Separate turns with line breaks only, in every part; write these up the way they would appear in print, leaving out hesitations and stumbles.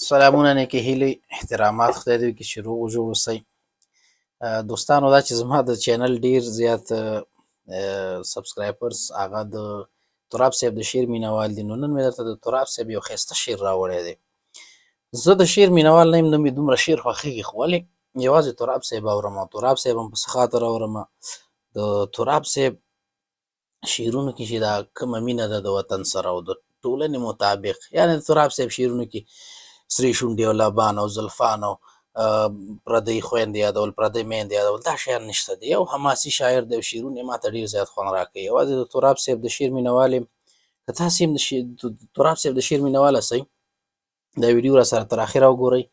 سلامونه نیکې هیلې احترامات خدای دې وکړي چې روغ و جوړ اوسئ. دوستانو دا چې زما د چینل ډیر زیات سبسکرایبرز هغه د تراب صاحب د شعر مینوال دي، نو نن مې درته د تراب صاحب یو ښایسته شعر راوړی دی. زه د شعر مینوال نه یم، نه مې دومره شعر خوښېږي، خو ولې یوازې تراب صاحب اورم او تراب صاحب هم په څه خاطر اورم. د تراب صاحب شعرونو کې چې دا کومه مینه ده د وطن سره او د ټولنې مطابق، یعنې د تراب صاحب شعرونو کې سرې شونډې او لبان او زلفان او پردۍ خویندې یادول، پردۍ میندې یادول، دا شیان نشته دی. یو حماسي شاعر دی او شعرونه یې ماته ډېر زیات خوند راکوي. یوازې د تراب صاحب د شعر مینوال یم. که تاسې هم د تراب صاحب د شعر مینوال یاستئ، دا ویډیو را سره تر اخره وګورئ،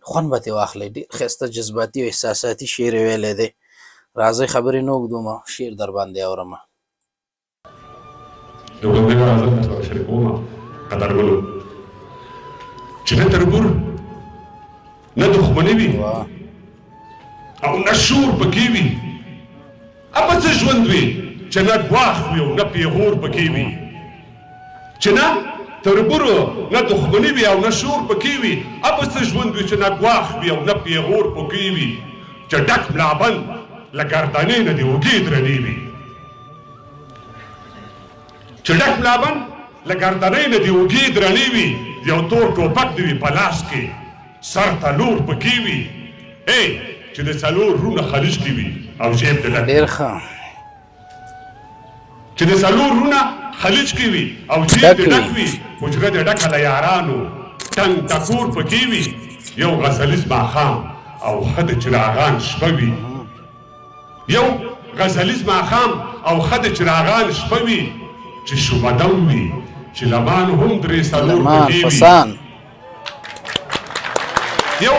خوند به ترې واخلئ. ډېر ښایسته جذباتي او احساساتي شعر یې ویلی دی. راځئ خبرې نه اوږدومه، شعر در باندې اورمه.
د بندګانو اعظم سره شریکومه قدرمنو چې نه تربور نه دښمني وي او نه شور پکې وي، اما څه ژوند وي چې نه ګواښ وي او نه پیغور پکې وي، چې نه تربور نه دښمني وي او نه شور پکې وي، اما څه ژوند وي چې نه ګواښ وي او نه پیغور پکې وي، چې ډک ملابند له ګردانې نه دې اوږې درنې وي، چې ډک ملابند له ګردانۍ نه دې اوږې درنې وي، یو تور ټوپک دې وي په لاس کې، سر ته لور پکې وي، چې د څلور رونه خلیج کې وي او جیب دې ډک،
ډېر ښه،
چې د څلور رونه خلیج کې وي او جیب دې ډک وي، حجره دې ډکه له یارانو، ټنګ ټکور پکې وي، یو غزلیز ماښام او ښه د چراغان شپه وي، یو غزلیز ماښام او ښه د چراغان شپه وي، چې شومدم وي چې لمان هم درې څلور پکې وي، یو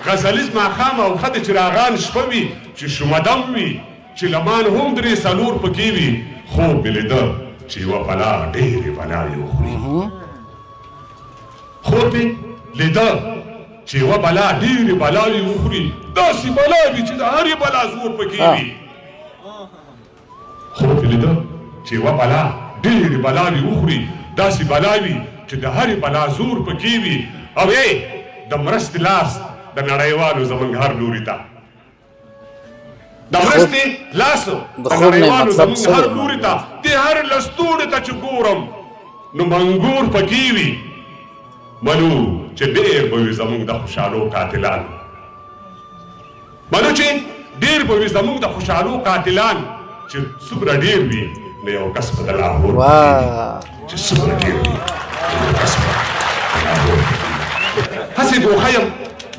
غزلیز ماښام او ښه د چراغان شپه وي، چې شومدم وي چې لمان هم درې څلور پکې وي، خوب مې لیده چې یوه بلا ډېرې بلاوې وخوري، خوب مې لیده چې یوه بلا ډېرې بلاوې وخوري، داسې بلا وي چې د هرې بلا زور پکې وي، خوب مې لیده چې یوه بلا ډېرې بلاوې وخوري، داسې بلاوي چې د هرې بلا زور پکې وي، او د مرستې لاس د نړیوالو زموږ هر لوري ته، د مرستې لاس د نړیوالو زموږ هر لوري ته، دې هر لستوڼي ته چې ګورم نو منګور پکې وي، منو چې ډېر به وي زموږ د خوشحالو قاتلان، منو چې ډېر به وي زموږ د خوشحالو قاتلان، چې څومره ډېر وي نو یو کس به د لاهور چې څومره ډېر وي نو یو کس به د لاهور هسې ګوښه یم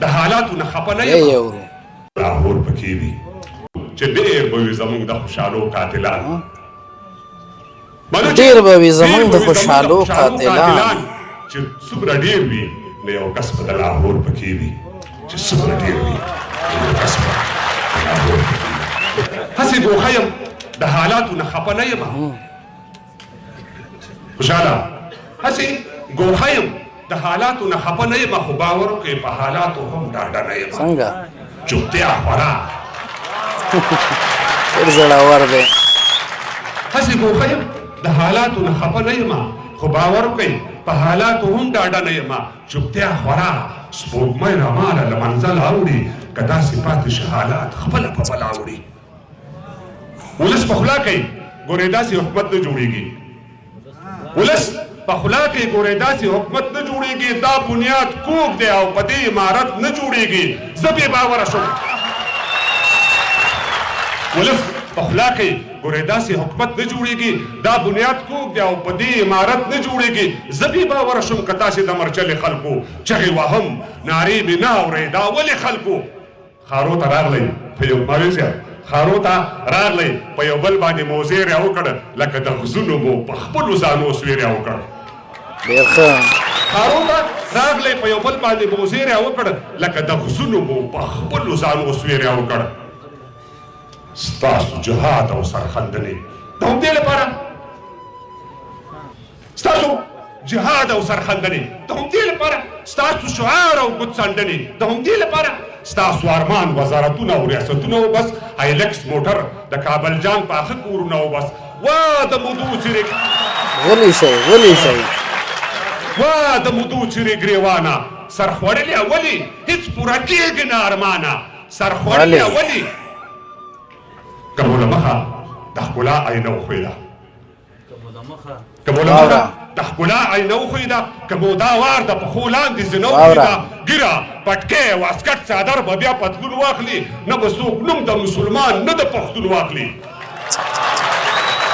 د حالاتو نه خفه نه یم، لاهور پکې وي چې ډېر به وي زموږ د خوشحالو قاتلان،
ډېر به وي زموږ د خوشحالو قاتلان،
چې څومره ډېر وي نو یو کس به د لاهور پکې وي، چې څومره ډېر وي نو یو کس به د لاهور پکې وي. هسې ګوښه یم د حالاتو نه خفه نه یم خوشحاله، هسې ګوښه یم د حالاتو نه خفه نه یم، خو باور وکړئ په حالاتو هم ډاډه نه یم،
څنګه
چوپتیا خورا
ډېر زړور دی.
هسې ګوښه یم د حالاتو نه خفه نه یم، خو باور وکړئ په حالاتو هم ډاډه نه یم، چوپتیا خورا سپوږمۍ راماله له منزله اوړي، که داسې پاتې شي حالات خپله په بلا اوړي، ولس په خوله کوي ګورې داسې حکومت نه جوړېږي، ولس په خوله کوي ګورې داسې حکومت نه جوړېږي، دا بنیاد کوږ دی او په دې عمارت نه جوړېږي، زه بې باوره شوم، ولس په خوله کوي ګورې داسې حکومت نه جوړېږي، دا بنیاد کوږ دی او په دې عمارت نه جوړېږي، زه بې باوره شوم که تاسې د مرچلې خلکو چغې وهم نارې مې نه اورئ، دا ولې خلکو ښارو ته راغلی په یو ماوې صاحب ښارو ته راغلی په یو بل باندې مو زیری وکړ، لکه د غزونو مو په خپلو ځانو سویری وکړ،
ډېر ښه،
ښارو ته راغلی په یو بل باندې مو زیری وکړ، لکه د غزونو مو په خپلو ځانو سویری وکړ، ستاسو جهاد او سرخندنې د همدې لپاره، ستاسو جهاد او سرخندنې د همدې لپاره، ستاسو شعار او ګوتڅنډنې د همدې لپاره، ستاسو ارمان وزارتونه او ریاستونه وبس، هایلکس موټر د کابل جان پاخه کورونه وبس، وا د مودو څیرې
غلی شئ غلی شئ
وا د مودو څیرې ګریوانه سرخوړلې ولې هیڅ پوره کېږي نه ارمانه سرخوړلې ولې که مو له مخه د ښکلا آینه وښویده که مو له مخه د ښکلا آینه وښویده که مو دا وار د پښو لاندې زینه وښویده ږیره پټکۍ واسکټ څادر به بیا پتلون واخلي نه به څوک نوم د مسلمان نه د پښتون واخلي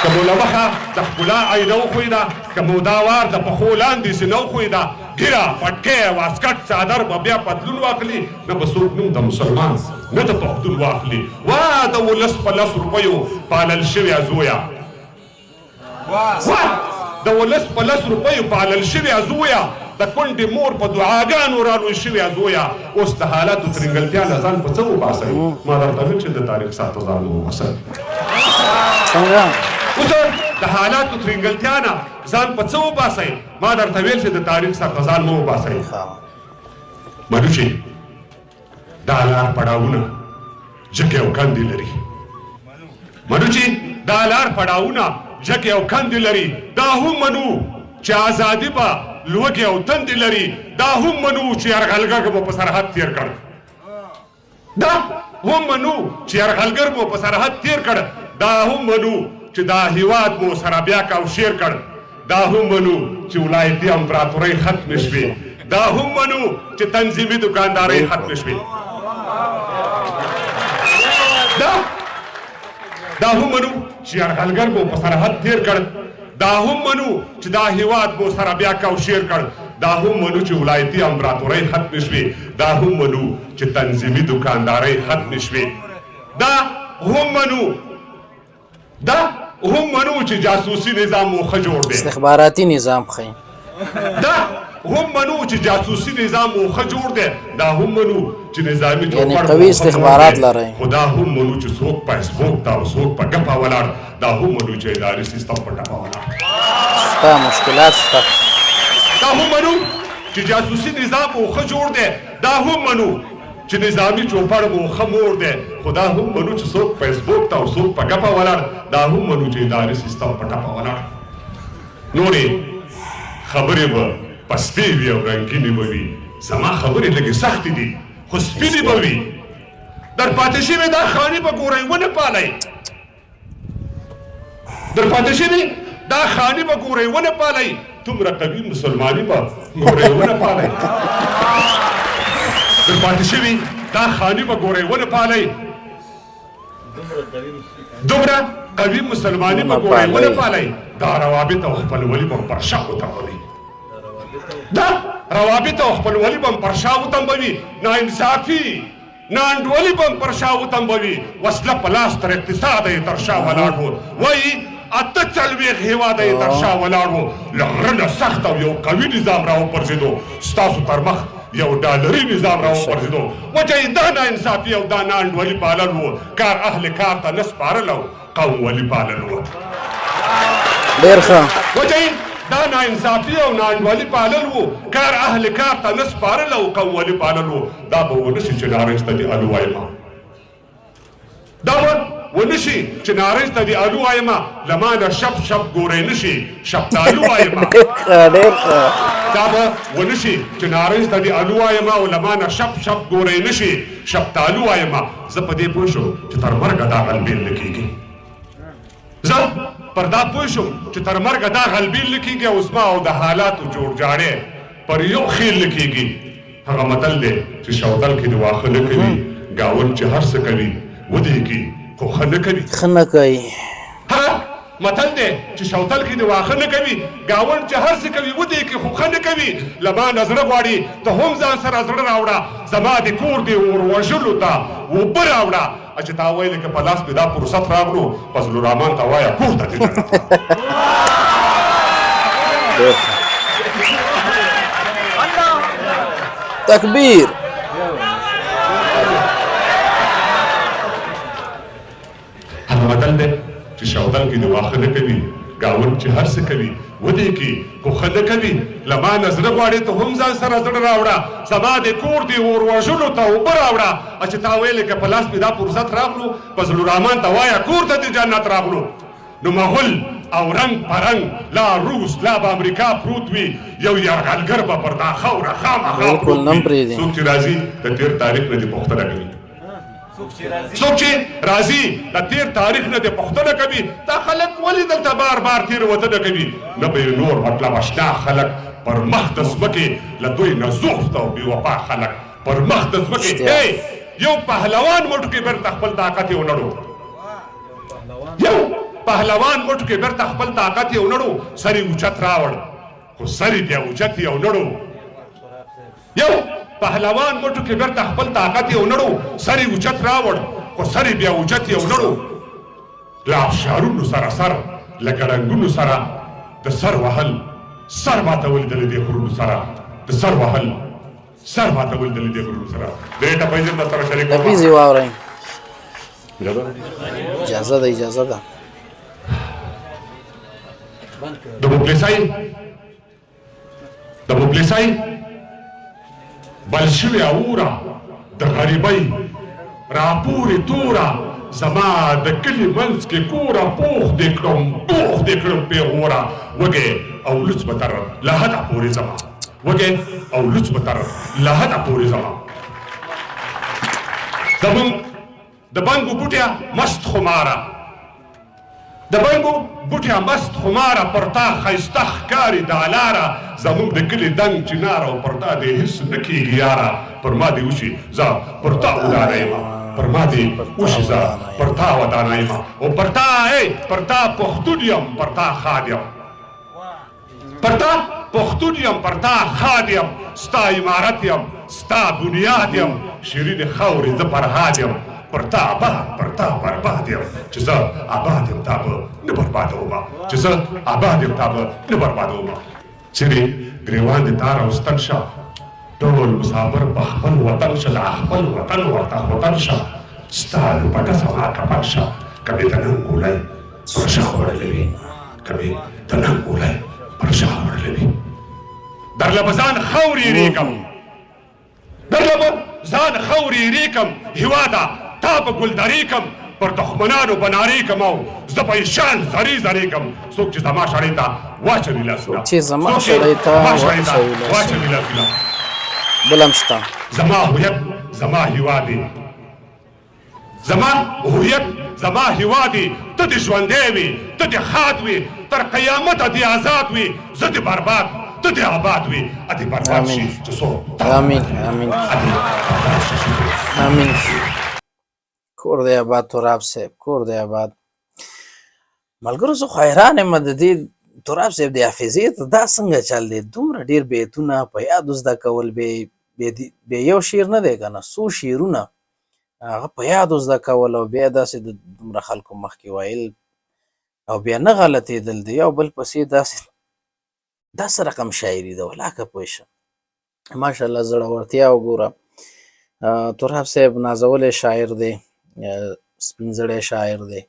که مو له مخه د ښکلا آینه وښویده که مو دا وار د پښو لاندې زینه وښویده ږیره پټکۍ واسکټ څادر به بیا پتلون واخلي نه به څوک نوم د مسلمان نه د پښتون واخلي وا د ولس په 10 روپیو پالل شوې زویه وا د ولس په 10 روپیو پالل شوې زویه د کونډې مور په دعاګانو رالوی شوې زویه اوس د حالاتو ترنګلتیا نه ځان په څه وباسئ ما درته ویل چې د تاریخ ساته ځان وباسئ اوس د حالاتو ترنګلتیا نه ځان په څه وباسئ ما درته ویل چې د تاریخ ساته ځان مه وباسئ منوچې دا لار پړاوونه جګې او کندې لري منوچې دا لار پړاوونه جګې او کندې لري دا هم منو چې ازادي به لوږې او تندې لري دا هم منو چې یرغلګر به په سرحد تیر کړ دا هم منو چې یرغلګر مو په سرحد تیر کړ دا هم منو چې دا هیواد مو سره بیا کوشیر کړ دا هم منو چې ولایتي امپراتورۍ ختمې شوې دا هم منو چې تنظیمي دکاندارۍ ختمې شوې دا هم منو چې یرغلګر مو په سرحد تیر کړ دا هم منو چې دا هیواد مو سره بیا کوشیر کړ دا هم منو چې ولایتي امپراتورۍ ختمې شوې دا هم منو چې تنظیمي دکاندارۍ ختمې شوې دا هم منو چې جاسوسي نظام مو ښه جوړ دی
استخباراتي نظام ښیي
دا هم منو چې جاسوسي نظام مو ښه جوړ دی دا هم منو چې نظامي
یعنی قوي استخبارات لرئ
خو دا هم منو چې څوک په فیسبوک ته او څوک په ګپه ولاړ دا هم منو چې اداري سیستم په ټپه ولاړ
شته مشکلات شته
دا هم منو چې جاسوسي نظام مو ښه جوړ دی دا هم منو چې نظامي چوپړ مو ښه مور دی خو دا هم منو چې څوک فیسبوک ته او څوک په ګپه ولاړ دا هم منو چې اداري سیستم په ټپه ولاړ نورې خبرې به پسپې وي او رنګینې به وي زما خبرې لږې سختې دي خو سپینې به وي در پاتې شوې دا خاني به ګورئ ونه پالئ در پاتې شوې دا خاني به ګورئ ونه پالئ دومره قوي مسلماني به ګورئ ونه پالئ در پاتې شوې دا خاني به ګورئ ونه پالئ دومره قوي مسلماني به ګورئ ونه پالئ دا روابط او خپلولي به پر شا وتمبوي دا روابط او خپلولي به پر شا وتمبوي ناانصافي ناانډولي به پر شا وتمبوي وسله په لاس تر اقتصاد یې تر شا ولاړ و وایي 48 هېواد یې تر شا ولاړ و له غره نه سخت او یو قوي نظام راوپرځېدو ستاسو تر مخ یو ډالري نظام راوپرځېدو وجه یې دا ناانصافي او دا ناانډولي پالل و کار اهل کار ته نه سپارل او قوم ولي پالل و
ډېر ښه
وجه یې دا ناانصافي او ناانډولي پالل و کار اهل کار ته نه سپارل او قوم ولي پالل و دا به ونه شي چې نارنج ته دې الو وایمه دا به ونه شي چې نارنج ته دې الو وایمه له ما نه شپ شپ ګورئ نه شي شفتالو وایمه
ډېر ښه
دا به ونه شي چې نارنج ته دې الو وایمه او له ما نه شپ شپ ګورئ نه شي شفتالو وایمه زه په دې پوه شوم چې تر مرګه دا غلبېل نه کېږي زه پر دا پوه شوم چې تر مرګه دا غلبېل نه کېږي او زما او د حالاتو جوړجاړی پر یو خیل نه کېږي هغه متل دی چې شوتل کې د واښه نه کوي ګاون چې هر څه کوي ودېږي خو ښه نه کوي
ښه نه کوي
هغه متل دی چې شوتل کې د واښه نه کوي ګاون چې هر څه کوي ودېږي خو ښه نه کوي له ما نه زړه غواړي ته هم ځان سره زړه راوړه زما د کور د اور وژلو ته اوبه راوړه چې تا ویلې که په لاس مې دا فرصت راغلو فضل الرحمن ته وایه کور ته دې
تکبیر
هغه متل دی چې شودل کې د واښه نه کوي ګاون چې هر څه کوي ودېږي خو ښه نه کوي له ما نه زړه غواړې ته هم ځان سره زړه راوړه زما د کور د اور وژلو ته اوبه راوړه چې تا ویلې که په لاس مې دا فرصت راغلو فضل الرحمن ته وایه کور ته د جنت راغلو نو مغل او رنگ پرنگ لا روس لا به امریکا پروت وي یو یرغلګر به پر دا خاوره خامخا
بالکل نه پرېږدي.
څوک چې راځي د تیر تاریخ نه دې پوښتنه کوي څوک چې راځي د تیر تاریخ نه دې پوښتنه کوي دا خلک ولې دلته بار بار تېروتنه کوي نه به یې نور مطلب اشنا خلک پر مخ د ځمکې له دوی نه زوفته او بېوفا خلک پر مخ د ځمکې یو پهلوان موټو کې بیرته خپل طاقت یې ونړو یو پهلوان موټو کې بیرته خپل طاقت یې ونړو سر یې اوچت راوړ خو سر یې بیا اوچت یې ونړو یو پهلوان موټو کې بیرته خپل طاقت یې ونړو سر یې اوچت راوړ خو سر یې بیا اوچت یې ونړو له افشارونو سره سر له ګړنګونو سره د سر وهل سر ماتول د دې غرونو سره د سر وهل سر ماتول د دې غرونو سره د ټپې زم سره شریک
ټپې زی واورئ اجازه ده اجازه ده
د مبلسای بل شوی اوره د غریبۍ راپورې توره زما د کلي منځ کې کوره پوخ دې کړم پیغوره وږی او لوڅ به تر له حده پورې زما وږی او لوڅ به تر له حده پورې زما زمونږ د بنګو بوټیا مست خماره د بنګو بوټیا مست خماره پر تا ښایسته ښکاري دا لاره زمونږ د کلي دنګ چنار او پر تا دې هېڅ نه کېږي یاره پر ما دې وشي زه پر تا ودانه یم پر ما دې وشي زه پر تا ودانه یم او پر تا پر تا پښتون یم پر تا ښاد یم پر تا پښتون یم پر تا ښاد یم ستا عمارت یم ستا بنیاد یم شیرین خاورې زه فرهاد یم پر تا آباد پر تا برباد یم چې زه آباد یم تا به نه بربادومه چې زه آباد یم تا به نه بربادومه چیرې ګریوان د تار او ستن شه ټول مسافر په خپل وطن شه لا خپل وطن ورته وطن شه ستا لوپټه سما کپن شه کبې ته نن ګولۍ پر شا وړلې وي کبې ته نن ګولۍ پر شا وړلې وي درله به ځان خاورې ریږم درله به ځان خاورې ریږم هېواده تا به ګلدرې کم پر دښمنانو به نارې کم او زه به یې شان زرې زرې کم څوک چې زما شړۍ ته واچوي لاسونه
چې زما شړۍ ته
واچوي لاسونه
بل هم شته
زما هویت زما هېواد دی زما هویت زما هېواد دی ته دې ژوندی وي ته دې ښاد وي تر قیامته دې آزاد وي زه دې برباد ته دې آباد وي ا دې برباد شي چې څوک
آمین آمین آمین کور دی آباد تراب صاحب کور دی آباد ملګرو زه خو حیران یم د دې تراب صاحب د حافظې ته دا څنګه چل دی دومره ډېر بیتونه په یادو زده کول بې یو شعر نه دی که نه څو شعرونه هغه په یادو زده کول او بیا داسې د دومره خلکو مخکې ویل او بیا نه غلطېدل د یو بل پسې داسې رقم شاعري ده ولاکه پوه شه ماشاءالله زړورتیا وګوره تراب صاحب نازولی شاعر دی سپین زړی شاعر دی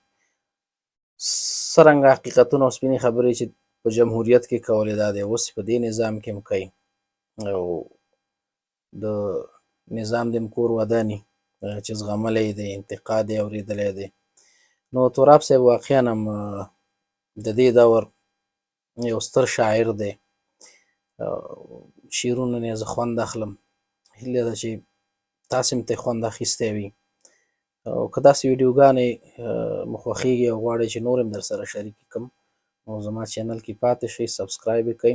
څرنګه حقیقتونه او سپینې خبرې چې په جمهوریت کې کولې دا دی اوس په دې نظام کې هم کوي او د نظام د مکور وداني چې زغملی دی انتقاد یې اورېدلی دی نو تراب صاحب واقعا هم د دې دور یو ستر شاعر دی شعرونه یې زه خوند اخلم هیله ده چې تاسې هم ترې خوند اخیستی وي او که داسې ویډیوګانې مو خوښېږي او غواړئ چې نور هم در سره شریکې کړم نو زما چینل کې پاتې شئ سبسکرایب یې کړئ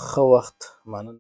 ښه وخت مننه